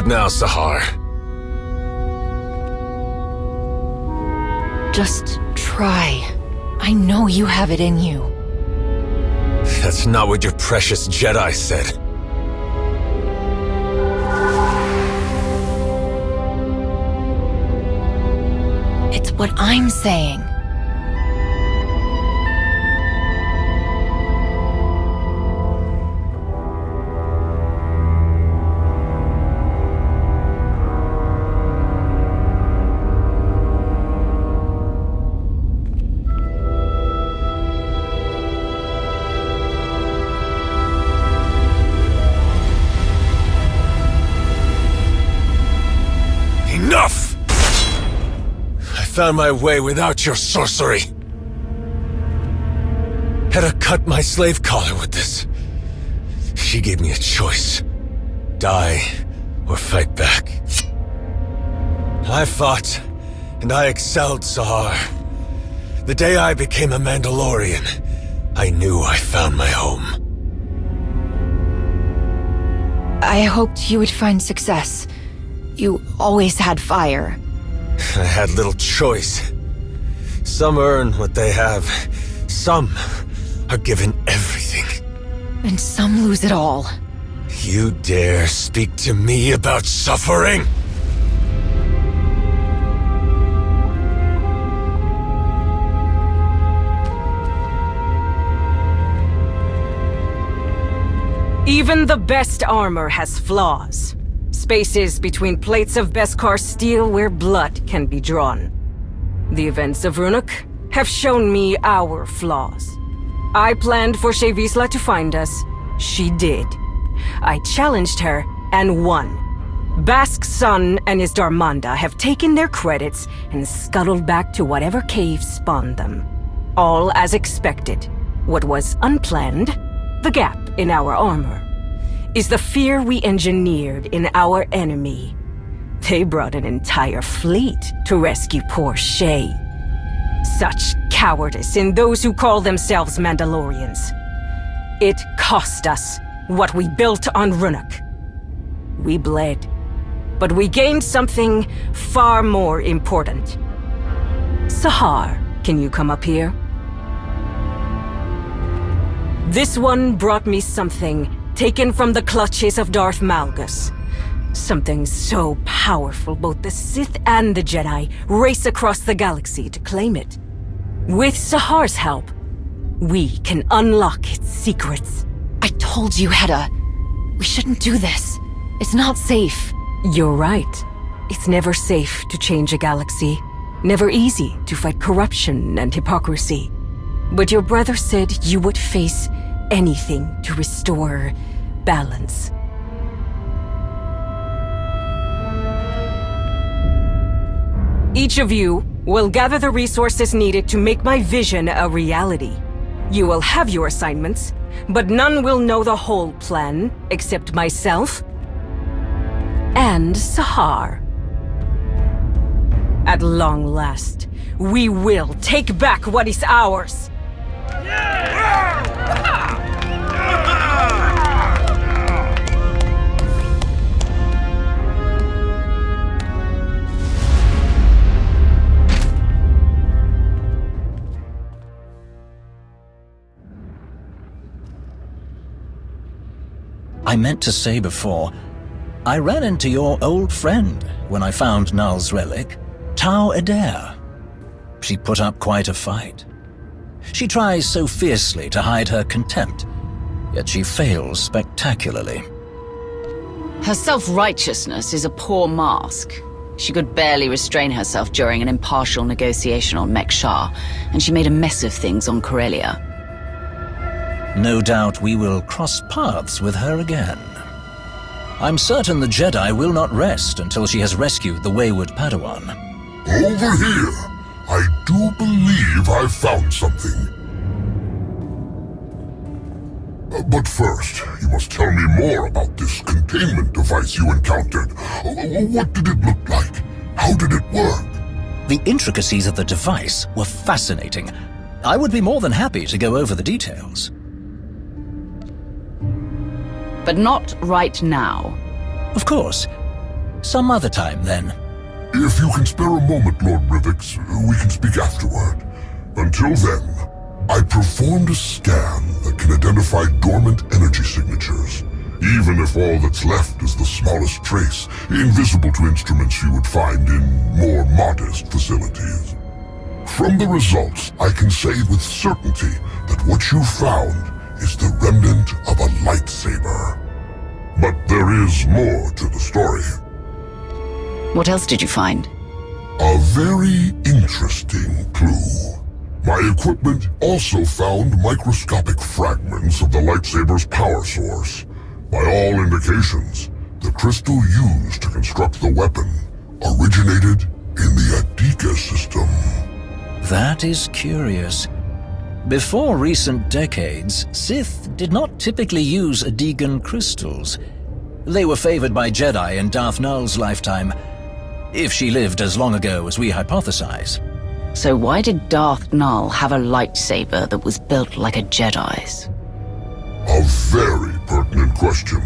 What now, Sahar? Just try. I know you have it in you. That's not what your precious Jedi said. It's what I'm saying. Enough! I found my way without your sorcery. Hedda cut my slave collar with this. She gave me a choice. Die or fight back. I fought, and I excelled, Sahar. The day I became a Mandalorian, I knew I found my home. I hoped you would find success. You always had fire. I had little choice. Some earn what they have. Some are given everything. And some lose it all. You dare speak to me about suffering? Even the best armor has flaws. Spaces between plates of Beskar steel where blood can be drawn. The events of Ruhnuk have shown me our flaws. I planned for Shevisla to find us. She did. I challenged her and won. Bask's son and his Darmanda have taken their credits and scuttled back to whatever cave spawned them. All as expected. What was unplanned, the gap in our armor, is the fear we engineered in our enemy. They brought an entire fleet to rescue poor Shay. Such cowardice in those who call themselves Mandalorians. It cost us what we built on Ruhnuk. We bled, but we gained something far more important. Sahar, can you come up here? This one brought me something taken from the clutches of Darth Malgus. Something so powerful both the Sith and the Jedi race across the galaxy to claim it. With Sahar's help, we can unlock its secrets. I told you, Hedda. We shouldn't do this. It's not safe. You're right. It's never safe to change a galaxy. Never easy to fight corruption and hypocrisy. But your brother said you would face anything to restore balance. Each of you will gather the resources needed to make my vision a reality. You will have your assignments, but none will know the whole plan except myself and Sahar. At long last, we will take back what is ours. I meant to say before, I ran into your old friend when I found Null's relic, Tau Adair. She put up quite a fight. She tries so fiercely to hide her contempt, yet she fails spectacularly. Her self-righteousness is a poor mask. She could barely restrain herself during an impartial negotiation on Mek-Shar, and she made a mess of things on Corellia. No doubt we will cross paths with her again. I'm certain the Jedi will not rest until she has rescued the wayward Padawan. Over here! I do believe I've found something. But first, you must tell me more about this containment device you encountered. What did it look like? How did it work? The intricacies of the device were fascinating. I would be more than happy to go over the details. But not right now. Of course. Some other time, then. If you can spare a moment, Lord Rivix, we can speak afterward. Until then, I performed a scan that can identify dormant energy signatures, even if all that's left is the smallest trace, invisible to instruments you would find in more modest facilities. From the results, I can say with certainty that what you found is the remnant of a lightsaber. But there is more to the story. What else did you find? A very interesting clue. My equipment also found microscopic fragments of the lightsaber's power source. By all indications, the crystal used to construct the weapon originated in the Adika system. That is curious. Before recent decades, Sith did not typically use Adigan crystals. They were favored by Jedi in Darth Nul's lifetime, if she lived as long ago as we hypothesize. So why did Darth Nul have a lightsaber that was built like a Jedi's? A very pertinent question.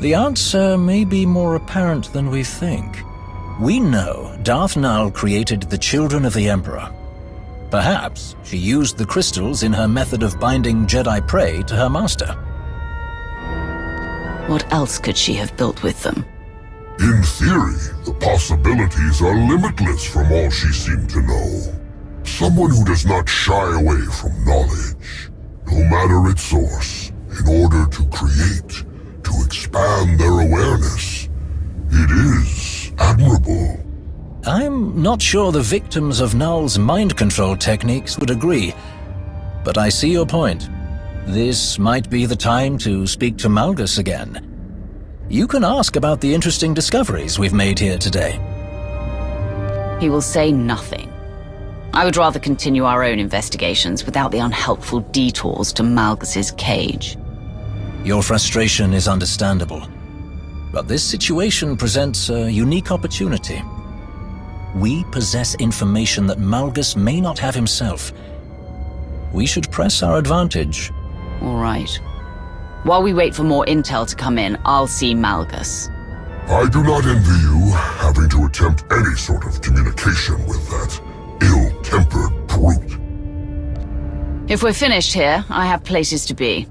The answer may be more apparent than we think. We know Darth Nul created the Children of the Emperor. Perhaps she used the crystals in her method of binding Jedi prey to her master. What else could she have built with them? In theory, the possibilities are limitless from all she seemed to know. Someone who does not shy away from knowledge, no matter its source, in order to create, to expand their awareness. It is admirable. I'm not sure the victims of Nul's mind control techniques would agree, but I see your point. This might be the time to speak to Malgus again. You can ask about the interesting discoveries we've made here today. He will say nothing. I would rather continue our own investigations without the unhelpful detours to Malgus's cage. Your frustration is understandable, but this situation presents a unique opportunity. We possess information that Malgus may not have himself. We should press our advantage. All right. While we wait for more intel to come in, I'll see Malgus. I do not envy you having to attempt any sort of communication with that ill-tempered brute. If we're finished here, I have places to be.